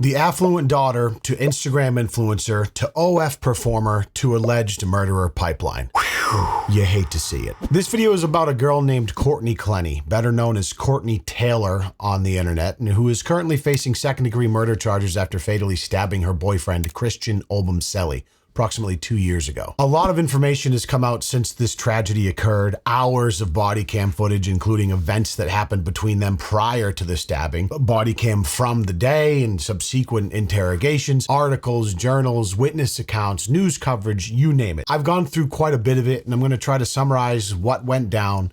The affluent daughter to Instagram influencer to OF performer to alleged murderer pipeline. You hate to see it. This video is about a girl named Courtney Clenney, better known as Courtney Taylor on the internet, and who is currently facing second-degree murder charges after fatally stabbing her boyfriend, Christian Obumseli, approximately 2 years ago. A lot of information has come out since this tragedy occurred, hours of body cam footage, including events that happened between them prior to the stabbing, body cam from the day and subsequent interrogations, articles, journals, witness accounts, news coverage, you name it. I've gone through quite a bit of it, and I'm going to try to summarize what went down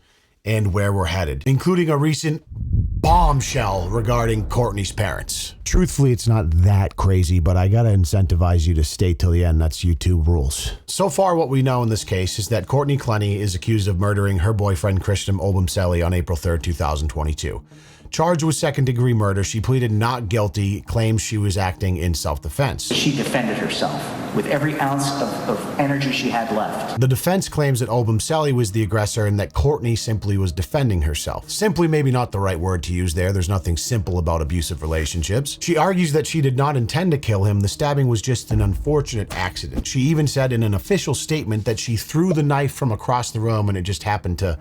and where we're headed, including a recent bombshell regarding Courtney's parents. Truthfully, it's not that crazy, but I gotta incentivize you to stay till the end. That's YouTube rules. So far, what we know in this case is that Courtney Clenney is accused of murdering her boyfriend, Christian Obumseli, on April 3rd, 2022. Charged with second-degree murder, she pleaded not guilty, claims she was acting in self-defense. She defended herself with every ounce of energy she had left. The defense claims that Obumseli was the aggressor and that Courtney simply was defending herself. Simply maybe not the right word to use there. There's nothing simple about abusive relationships. She argues that she did not intend to kill him. The stabbing was just an unfortunate accident. She even said in an official statement that she threw the knife from across the room and it just happened to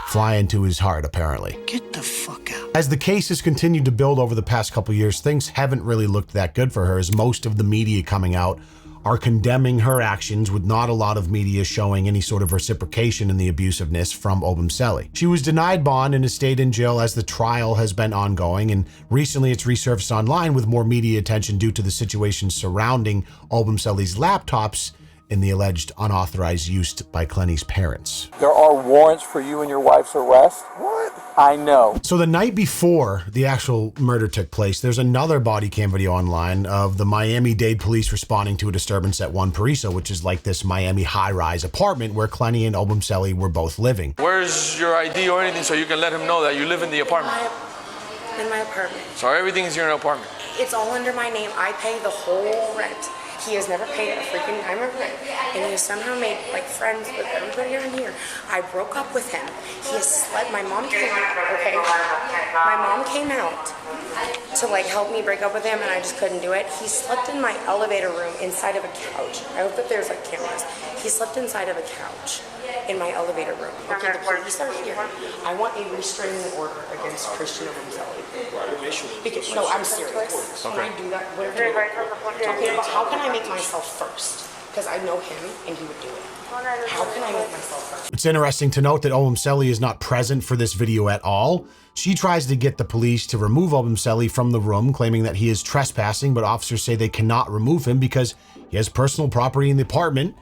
fly into his heart, apparently. Get the fuck out. As the case has continued to build over the past couple years, things haven't really looked that good for her, as most of the media coming out are condemning her actions, with not a lot of media showing any sort of reciprocation in the abusiveness from Obumseli. She was denied bond and has stayed in jail as the trial has been ongoing, and recently it's resurfaced online with more media attention due to the situation surrounding Obumseli's laptops in the alleged unauthorized use by Clenney's parents. There are warrants for you and your wife's arrest? What? I know. So the night before the actual murder took place, there's another body cam video online of the Miami-Dade police responding to a disturbance at One Paraiso, which is like this Miami high-rise apartment where Clenney and Obumseli were both living. Where's your ID or anything so you can let him know that you live in the apartment? In my apartment. So everything is in your apartment? It's all under my name. I pay the whole rent. He has never paid a freaking dime of rent, and he has somehow made like friends with everybody around here. I broke up with him. He has slept. My mom came out. Okay, my mom came out to like help me break up with him, and I just couldn't do it. He slept in my elevator room inside of a couch. I hope that there's like cameras. He slept inside of a couch in my elevator room. Okay, the police are here. I want a restraining order against Christian Obumseli. Because no, I'm serious. Can I do that? Whatever. Talking about how can I make myself first? Because I know him and he would do it. How can I make myself first? It's interesting to note that Obumseli is not present for this video at all. She tries to get the police to remove Obumseli from the room, claiming that he is trespassing, but officers say they cannot remove him because he has personal property in the apartment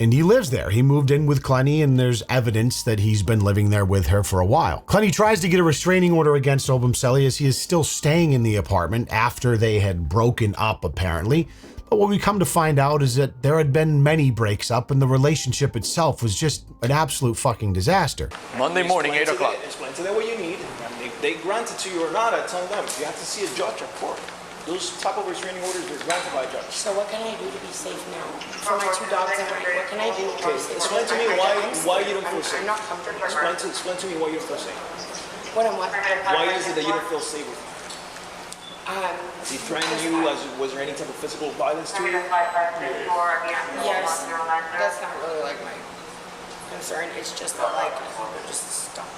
and he lives there. He moved in with Clenney, and there's evidence that he's been living there with her for a while. Clenney tries to get a restraining order against Obumseli as he is still staying in the apartment after they had broken up, apparently. But what we come to find out is that there had been many breaks up and the relationship itself was just an absolute fucking disaster. Monday morning, 8 o'clock. Explain to them what you need. If they grant it to you or not, I tell them. You have to see a judge at court. Those type of restraining orders are granted by a judge. So what can I do to be safe now? For my 2 dogs and what can I do? Okay, explain to me why you don't feel safe. I'm not comfortable. Explain to me why you don't feel safe. What am what? Why is it that you don't feel safe with him? Has he threatened you? Was there any type of physical violence to you? Yes. That's not really like my concern. It's just that like people just stop.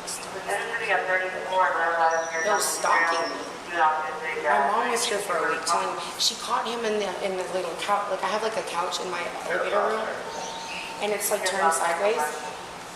They're stalking me. My mom was here for a week too, and she caught him in the little couch. Like I have like a couch in my elevator room, and it's like turned sideways.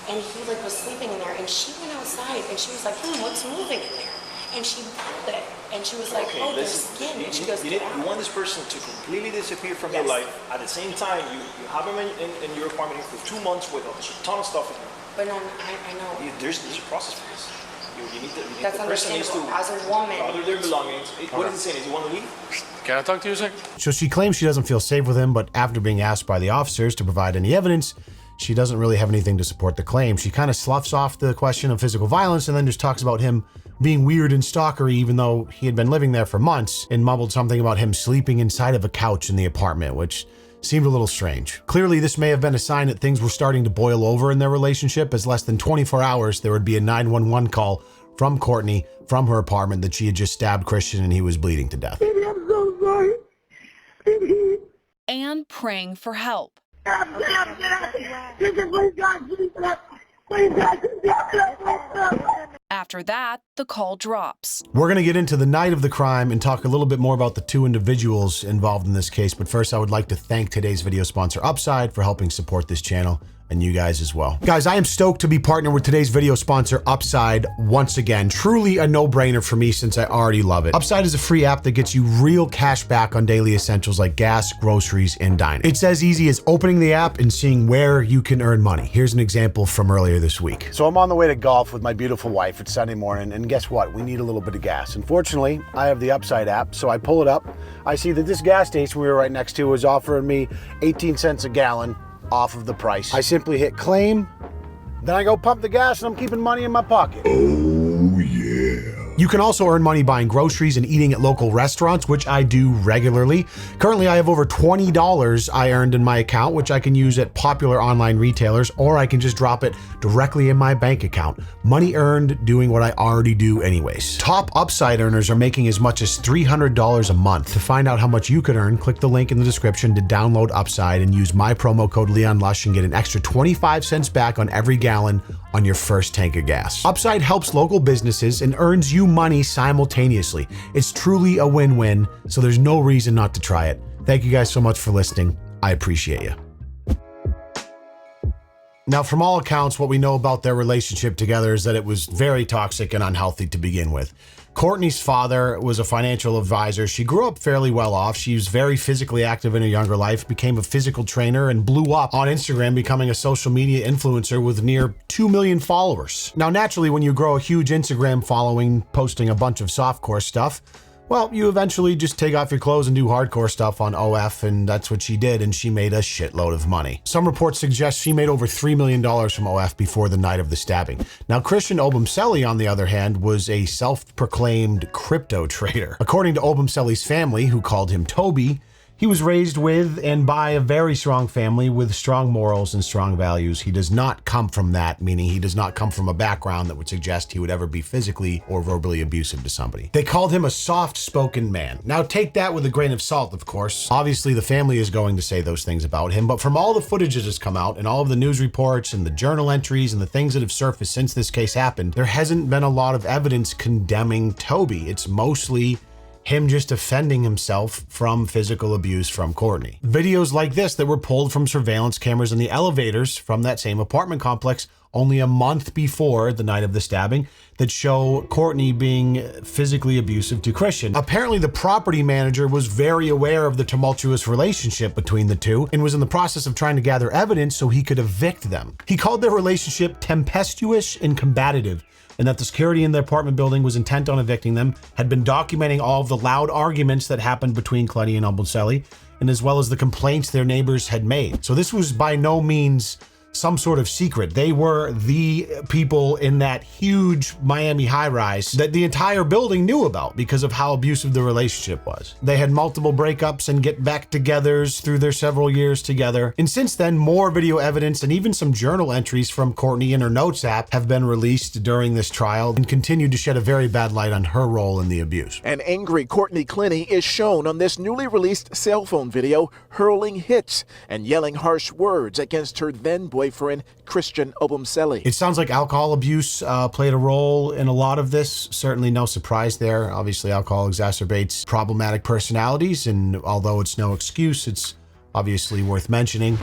And he like was sleeping in there, and she went outside, and she was like, what's moving in there? And she pulled it, and she was like, oh, there's skin. And she goes, you want this person to completely disappear from your life. At the same time, you have him in your apartment for 2 months with a ton of stuff in him. But no, I know. There's a process for this. You need That's the person needs to, as a woman, gather their belongings. What is it saying? Does he want to leave? Can I talk to you a second? So she claims she doesn't feel safe with him, but after being asked by the officers to provide any evidence, she doesn't really have anything to support the claim. She kind of sloughs off the question of physical violence and then just talks about him being weird and stalkery, even though he had been living there for months, and mumbled something about him sleeping inside of a couch in the apartment, which seemed a little strange. Clearly, this may have been a sign that things were starting to boil over in their relationship, as less than 24 hours there would be a 911 call from Courtney from her apartment that she had just stabbed Christian and he was bleeding to death. Baby, I'm so sorry. and praying for help. After that, the call drops. We're going to get into the night of the crime and talk a little bit more about the two individuals involved in this case. But first, I would like to thank today's video sponsor, Upside, for helping support this channel, and you guys as well. Guys, I am stoked to be partnered with today's video sponsor, Upside, once again. Truly a no-brainer for me since I already love it. Upside is a free app that gets you real cash back on daily essentials like gas, groceries, and dining. It's as easy as opening the app and seeing where you can earn money. Here's an example from earlier this week. So I'm on the way to golf with my beautiful wife. It's Sunday morning, and guess what? We need a little bit of gas. Unfortunately, I have the Upside app, so I pull it up. I see that this gas station we were right next to is offering me 18 cents a gallon off of the price. I simply hit claim, then I go pump the gas, and I'm keeping money in my pocket. Oh yeah. You can also earn money buying groceries and eating at local restaurants, which I do regularly. Currently, I have over $20 I earned in my account, which I can use at popular online retailers, or I can just drop it directly in my bank account. Money earned doing what I already do anyways. Top Upside earners are making as much as $300 a month. To find out how much you could earn, click the link in the description to download Upside and use my promo code LeonLush and get an extra 25 cents back on every gallon on your first tank of gas. Upside helps local businesses and earns you money simultaneously. It's truly a win-win, so there's no reason not to try it. Thank you guys so much for listening. I appreciate you. Now, from all accounts, what we know about their relationship together is that it was very toxic and unhealthy to begin with. Courtney's father was a financial advisor. She grew up fairly well off. She was very physically active in her younger life, became a physical trainer, and blew up on Instagram, becoming a social media influencer with near 2 million followers. Now, naturally, when you grow a huge Instagram following, posting a bunch of softcore stuff, well, you eventually just take off your clothes and do hardcore stuff on OF, and that's what she did, and she made a shitload of money. Some reports suggest she made over $3 million from OF before the night of the stabbing. Now, Christian Obumseli, on the other hand, was a self-proclaimed crypto trader. According to Obumseli's family, who called him Toby, he was raised with and by a very strong family with strong morals and strong values. He does not come from that, meaning he does not come from a background that would suggest he would ever be physically or verbally abusive to somebody. They called him a soft-spoken man. Now take that with a grain of salt, of course. Obviously, the family is going to say those things about him, but from all the footage that has come out and all of the news reports and the journal entries and the things that have surfaced since this case happened, there hasn't been a lot of evidence condemning Toby. It's mostly him just defending himself from physical abuse from Courtney. Videos like this that were pulled from surveillance cameras in the elevators from that same apartment complex only a month before the night of the stabbing that show Courtney being physically abusive to Christian. Apparently, the property manager was very aware of the tumultuous relationship between the two and was in the process of trying to gather evidence so he could evict them. He called their relationship tempestuous and combative, and that the security in the apartment building was intent on evicting them, had been documenting all of the loud arguments that happened between Clenney and Obumseli, and as well as the complaints their neighbors had made. So this was by no means some sort of secret. They were the people in that huge Miami high-rise that the entire building knew about because of how abusive the relationship was. They had multiple breakups and get back togethers through their several years together. And since then, more video evidence and even some journal entries from Courtney in her notes app have been released during this trial and continue to shed a very bad light on her role in the abuse. An angry Courtney Clenney is shown on this newly released cell phone video hurling hits and yelling harsh words against her then boyfriend Christian Obumseli. It sounds like alcohol abuse played a role in a lot of this. Certainly no surprise there. Obviously, alcohol exacerbates problematic personalities, and although it's no excuse, it's obviously worth mentioning.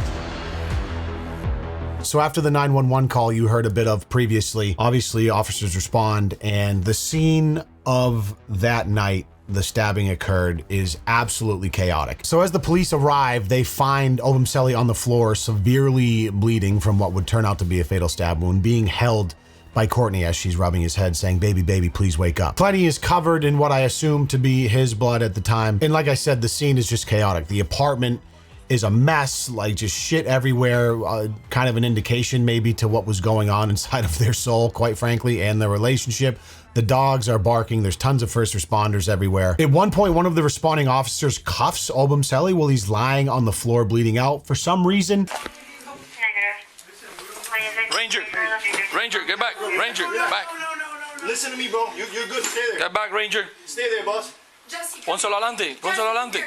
So after the 911 call you heard a bit of previously, obviously officers respond, and the scene of that night the stabbing occurred is absolutely chaotic. So as the police arrive, they find Obumseli on the floor, severely bleeding from what would turn out to be a fatal stab wound, being held by Courtney as she's rubbing his head, saying, "Baby, baby, please wake up." Clenney is covered in what I assume to be his blood at the time. And like I said, the scene is just chaotic. The apartment is a mess, like just shit everywhere, kind of an indication maybe to what was going on inside of their soul, quite frankly, and their relationship. The dogs are barking. There's tons of first responders everywhere. At one point, one of the responding officers cuffs Obumseli while he's lying on the floor bleeding out. For some reason, Ranger, get back. Ranger, get back. Listen to me, bro. You're good. Stay there. Get back, Ranger. Stay there, boss. Pónselo adelante. Pónselo adelante.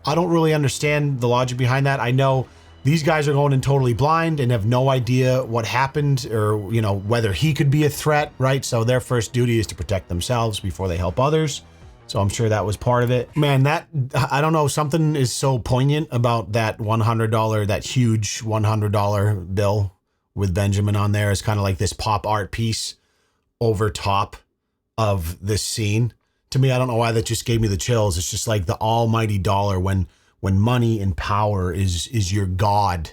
I don't really understand the logic behind that. I know these guys are going in totally blind and have no idea what happened or, you know, whether he could be a threat, right? So their first duty is to protect themselves before they help others. So I'm sure that was part of it. Man, that, I don't know, something is so poignant about that $100, that huge $100 bill with Benjamin on there. It's kind of like this pop art piece over top of this scene. To me, I don't know why that just gave me the chills. It's just like the almighty dollar when money and power is your god.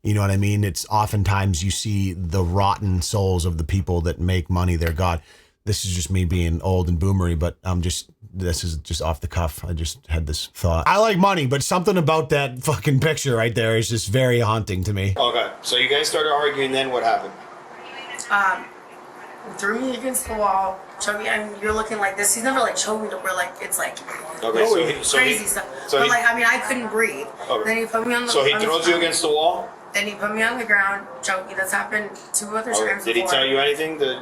You know what I mean? It's oftentimes you see the rotten souls of the people that make money their god. This is just me being old and boomery, but this is just off the cuff. I just had this thought. I like money, but something about that fucking picture right there is just very haunting to me. Okay, so you guys started arguing, then what happened? Threw me against the wall, choked me, and you're looking like this. He's never like choked me to where like it's like crazy stuff. But like, I mean, I couldn't breathe. Okay. Then he put me on the. So he throws you against the wall. Then he put me on the ground, choked me. That's happened 2 other times. Did he tell you anything? Did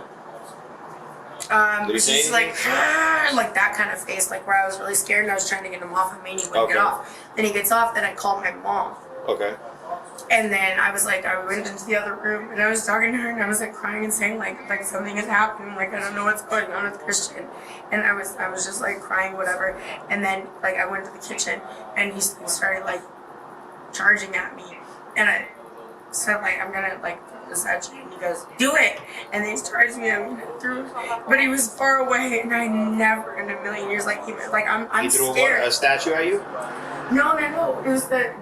he say just anything? like that kind of face, like where I was really scared and I was trying to get him off of me and he wouldn't get off. Then he gets off, then I called my mom. Okay. And then I was like, I went into the other room and I was talking to her and I was like crying and saying like something is happening, like I don't know what's going on with Christian. And I was just like crying, whatever. And then like I went to the kitchen and he started like charging at me. And I said like, I'm gonna like throw this at you. And he goes, do it. And then he charged me and threw, but he was far away and I never in a million years like even like I'm he threw scared. a statue at you? No. It was the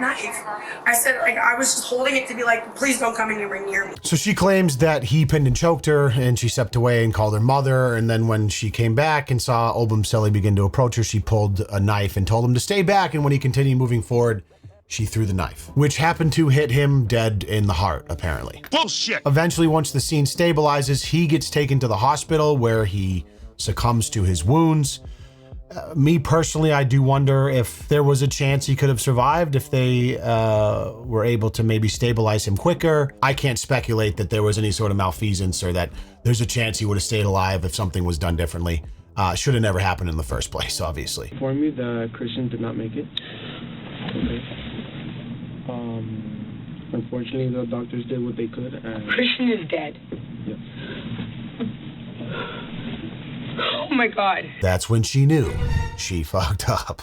knife. I said, like, I was just holding it to be like, please don't come anywhere near me. So she claims that he pinned and choked her and she stepped away and called her mother. And then when she came back and saw Obumseli begin to approach her, she pulled a knife and told him to stay back. And when he continued moving forward, she threw the knife, which happened to hit him dead in the heart, apparently. Bullshit. Eventually, once the scene stabilizes, he gets taken to the hospital where he succumbs to his wounds. Me personally, I do wonder if there was a chance he could have survived if they were able to maybe stabilize him quicker. I can't speculate that there was any sort of malfeasance or that there's a chance he would have stayed alive if something was done differently. Should have never happened in the first place, obviously. Informed me that Christian did not make it. Okay. Unfortunately, the doctors did what they could. And Christian is dead. Yep. Oh my God. That's when she knew she fucked up.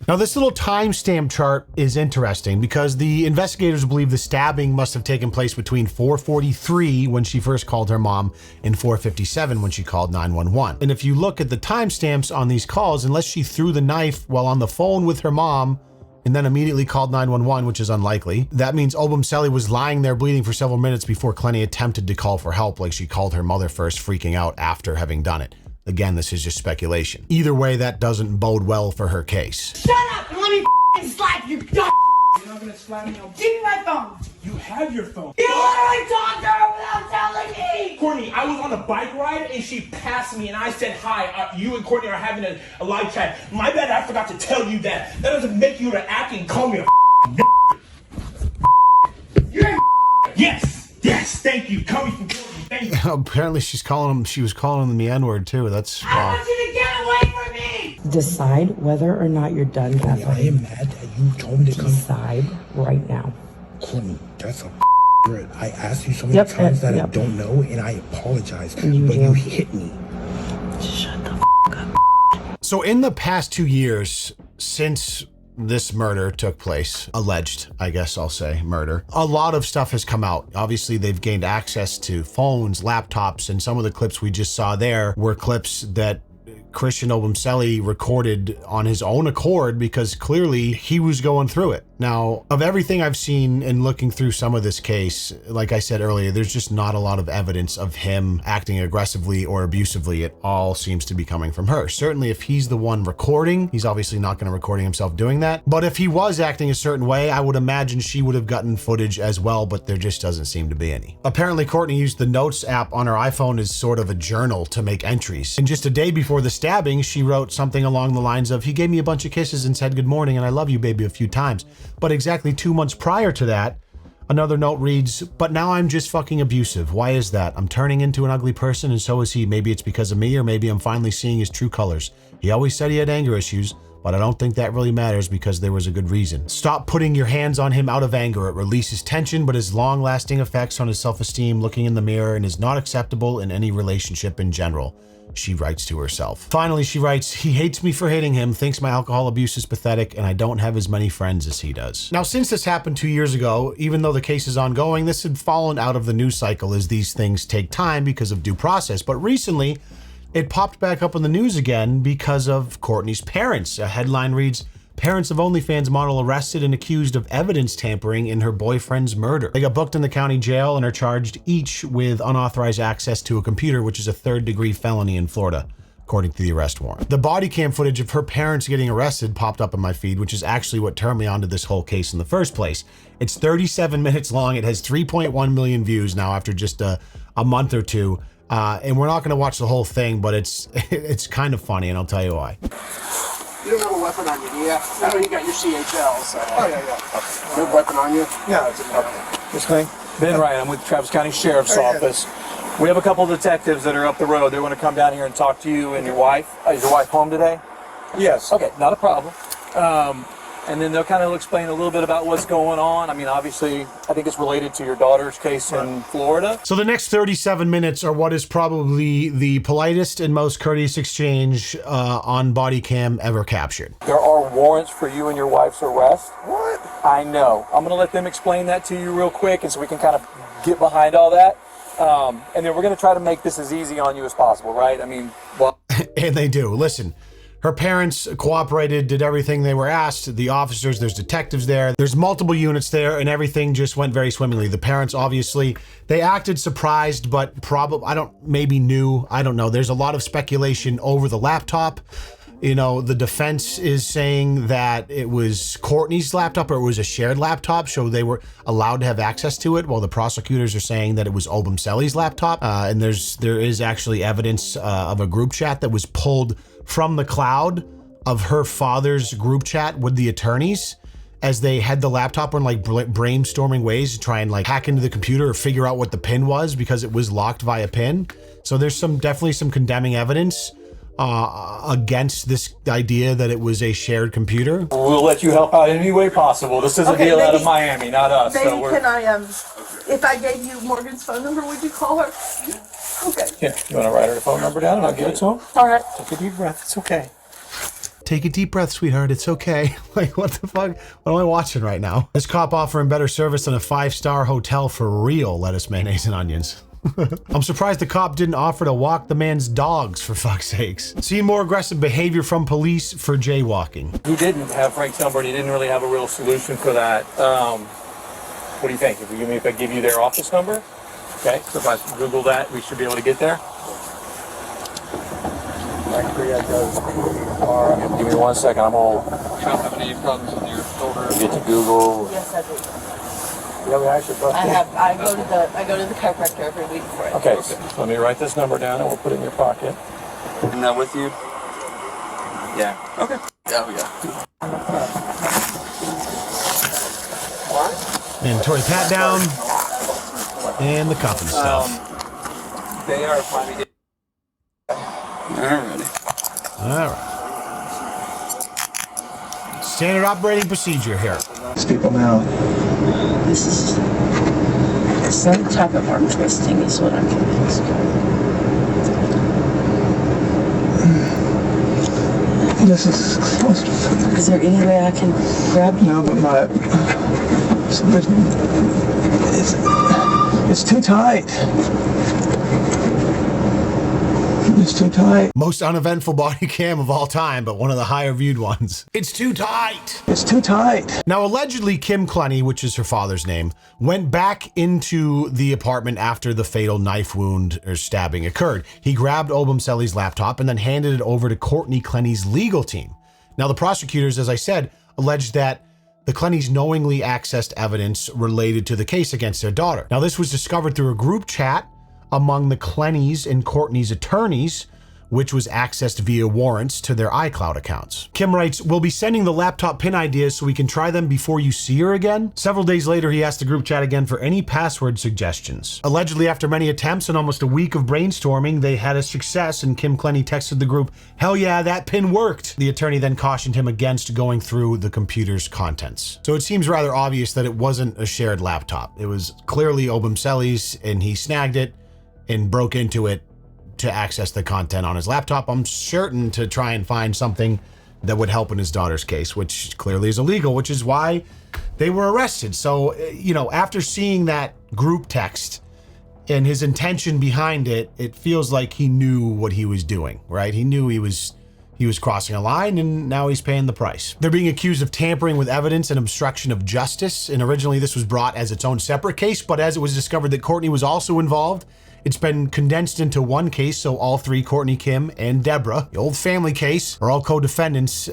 Now, this little timestamp chart is interesting because the investigators believe the stabbing must have taken place between 4:43 when she first called her mom and 4:57 when she called 911. And if you look at the timestamps on these calls, unless she threw the knife while on the phone with her mom and then immediately called 911, which is unlikely, that means Obumseli was lying there bleeding for several minutes before Clenney attempted to call for help, like she called her mother first, freaking out after having done it. Again, this is just speculation. Either way, that doesn't bode well for her case. Shut up and let me slap you, dumb. You're not gonna slap me on. Give me my phone. You have your phone. You literally talked to her without telling me. Courtney, I was on a bike ride and she passed me and I said hi. You and Courtney are having a live chat. My bad, I forgot to tell you that. That doesn't make you to act and call me a You're a Yes, thank you. Coming from Courtney. Apparently she was calling him the N-word too. That's I want you to get away from me! Decide whether or not you're done, Kathleen. I am mad that you told me to come. Decide right now. Courtney, that's a word. I asked you so many times that I don't know, and I apologize. But you hit me. Shut the up. So in the past 2 years since this murder took place, alleged, I guess I'll say, murder, a lot of stuff has come out. Obviously, they've gained access to phones, laptops, and some of the clips we just saw there were clips that Christian Obumseli recorded on his own accord because clearly he was going through it. Now, of everything I've seen in looking through some of this case, like I said earlier, there's just not a lot of evidence of him acting aggressively or abusively. It all seems to be coming from her. Certainly, if he's the one recording, he's obviously not going to recording himself doing that. But if he was acting a certain way, I would imagine she would have gotten footage as well, but there just doesn't seem to be any. Apparently, Courtney used the Notes app on her iPhone as sort of a journal to make entries. And just a day before the stabbing, she wrote something along the lines of, "He gave me a bunch of kisses and said good morning and I love you, baby," a few times. But exactly 2 months prior to that, Another note reads, but now I'm just fucking abusive. Why is that? I'm turning into an ugly person and so is he. Maybe it's because of me, or maybe I'm finally seeing his true colors. He always said he had anger issues, but I don't think that really matters because there was a good reason. Stop putting your hands on him out of anger. It releases tension, but has long-lasting effects on his self-esteem, looking in the mirror, and is not acceptable in any relationship in general. She writes to herself. Finally, she writes, he hates me for hating him, thinks my alcohol abuse is pathetic, and I don't have as many friends as he does. Now, since this happened 2 years ago, even though the case is ongoing, this had fallen out of the news cycle as these things take time because of due process. But recently, it popped back up in the news again because of Courtney's parents. A headline reads, parents of OnlyFans model arrested and accused of evidence tampering in her boyfriend's murder. They got booked in the county jail and are charged each with unauthorized access to a computer, which is a third-degree felony in Florida, according to the arrest warrant. The body cam footage of her parents getting arrested popped up in my feed, which is actually what turned me onto this whole case in the first place. It's 37 minutes long. It has 3.1 million views now after just a month or two. And we're not going to watch the whole thing, but it's kind of funny, and I'll tell you why. You don't have a weapon on you, do you? I know you got your CHL, so. Oh, yeah. Okay. No weapon on you? Yeah, it's okay. This thing? Ben Ryan, I'm with the Travis County Sheriff's Office. We have a couple of detectives that are up the road. They want to come down here and talk to you and your wife. Is your wife home today? Yes. Okay, not a problem. And then they'll kind of explain a little bit about what's going on. I mean, obviously, I think it's related to your daughter's case in Florida. So the next 37 minutes are what is probably the politest and most courteous exchange on body cam ever captured. There are warrants for you and your wife's arrest. What? I know. I'm going to let them explain that to you real quick, and so we can kind of get behind all that. And then we're going to try to make this as easy on you as possible, right? I mean, well. And they do. Listen. Her parents cooperated, did everything they were asked. The officers, there's detectives there. There's multiple units there, and everything just went very swimmingly. The parents, obviously, they acted surprised, but probably, maybe knew. I don't know. There's a lot of speculation over the laptop. You know, the defense is saying that it was Courtney's laptop or it was a shared laptop, so they were allowed to have access to it, while the prosecutors are saying that it was Obumseli's laptop. And there is actually evidence of a group chat that was pulled from the cloud of her father's group chat with the attorneys as they had the laptop in like brainstorming ways to try and like hack into the computer or figure out what the pin was because it was locked via pin. So there's definitely some condemning evidence against this idea that it was a shared computer. We'll let you help out in any way possible. This is a deal out of Miami, not us. Maybe can I, if I gave you Morgan's phone number, would you call her? Okay. Yeah, you want to write her phone number down and I'll give it to him? All right. Take a deep breath. It's okay. Take a deep breath, sweetheart. It's okay. Like, what the fuck? What am I watching right now? This cop offering better service than a 5-star hotel for real lettuce, mayonnaise, and onions. I'm surprised the cop didn't offer to walk the man's dogs, for fuck's sakes. Seeing more aggressive behavior from police for jaywalking. He didn't have Frank's number and he didn't really have a real solution for that. What do you think? If I give you their office number? Okay, so if I Google that, we should be able to get there. Give me 1 second, I'm old. You don't have any problems with your shoulder? Get to Google. Yes, I do. Yeah, we actually both I go to the chiropractor every week for it. Okay, so let me write this number down and we'll put it in your pocket. Isn't that with you? Yeah. Okay. Yeah, we got it. Mandatory pat down and the cuffing stuff. They are Miami-Dade. Alrighty. All right. Standard operating procedure here. These people now. This is some type of arm twisting is what I'm convinced. This is close to. Is there any way I can grab you? No, but it's too tight. It's too tight. Most uneventful body cam of all time, but one of the higher viewed ones. It's too tight. It's too tight. Now, allegedly, Kim Clenney, which is her father's name, went back into the apartment after the fatal knife wound or stabbing occurred. He grabbed Obumseli's laptop and then handed it over to Courtney Clenney's legal team. Now, the prosecutors, as I said, alleged that the Clenneys knowingly accessed evidence related to the case against their daughter. Now, this was discovered through a group chat among the Clenneys and Courtney's attorneys, which was accessed via warrants to their iCloud accounts. Kim writes, "We'll be sending the laptop pin ideas so we can try them before you see her again." Several days later, he asked the group chat again for any password suggestions. Allegedly, after many attempts and almost a week of brainstorming, they had a success, and Kim Clenney texted the group, "Hell yeah, that pin worked." The attorney then cautioned him against going through the computer's contents. So it seems rather obvious that it wasn't a shared laptop. It was clearly Obumseli's, and he snagged it and broke into it to access the content on his laptop. I'm certain to try and find something that would help in his daughter's case, which clearly is illegal, which is why they were arrested. So, you know, after seeing that group text and his intention behind it, it feels like he knew what he was doing, right? He knew he was crossing a line, and now he's paying the price. They're being accused of tampering with evidence and obstruction of justice. And originally this was brought as its own separate case, but as it was discovered that Courtney was also involved, it's been condensed into one case, so all three, Courtney, Kim, and Deborah, the old family case, are all co-defendants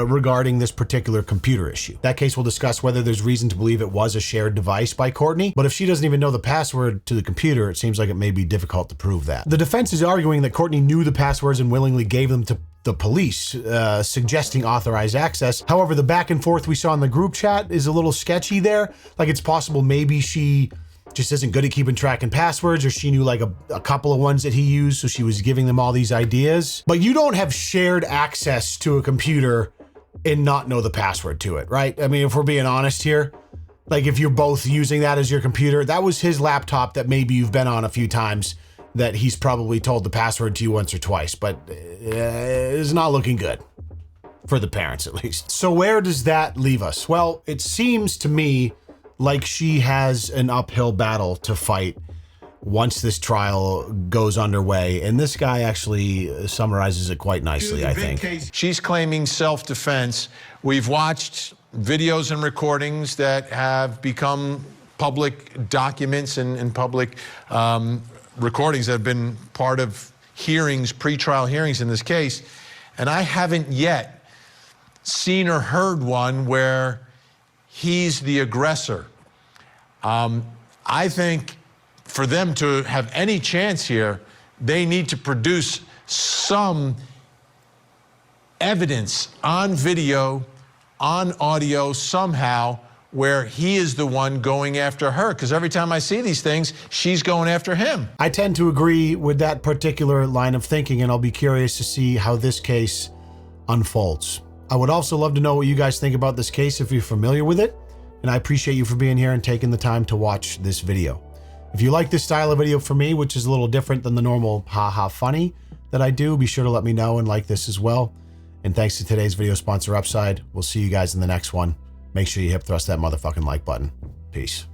regarding this particular computer issue. That case will discuss whether there's reason to believe it was a shared device by Courtney, but if she doesn't even know the password to the computer, it seems like it may be difficult to prove that. The defense is arguing that Courtney knew the passwords and willingly gave them to the police, suggesting authorized access. However, the back and forth we saw in the group chat is a little sketchy there. Like, it's possible maybe she just isn't good at keeping track and passwords, or she knew like a couple of ones that he used, so she was giving them all these ideas. But you don't have shared access to a computer and not know the password to it, right? I mean, if we're being honest here, like if you're both using that as your computer, that was his laptop that maybe you've been on a few times, that he's probably told the password to you once or twice, but it's not looking good for the parents, at least. So where does that leave us? Well, it seems to me like she has an uphill battle to fight once this trial goes underway. And this guy actually summarizes it quite nicely, I think. She's claiming self-defense. We've watched videos and recordings that have become public documents and public recordings that have been part of hearings, pretrial hearings in this case. And I haven't yet seen or heard one where he's the aggressor. I think for them to have any chance here, they need to produce some evidence on video, on audio, somehow, where he is the one going after her. Because every time I see these things, she's going after him. I tend to agree with that particular line of thinking, and I'll be curious to see how this case unfolds. I would also love to know what you guys think about this case if you're familiar with it. And I appreciate you for being here and taking the time to watch this video. If you like this style of video for me, which is a little different than the normal haha funny that I do, be sure to let me know and like this as well. And thanks to today's video sponsor, Upside. We'll see you guys in the next one. Make sure you hip thrust that motherfucking like button. Peace.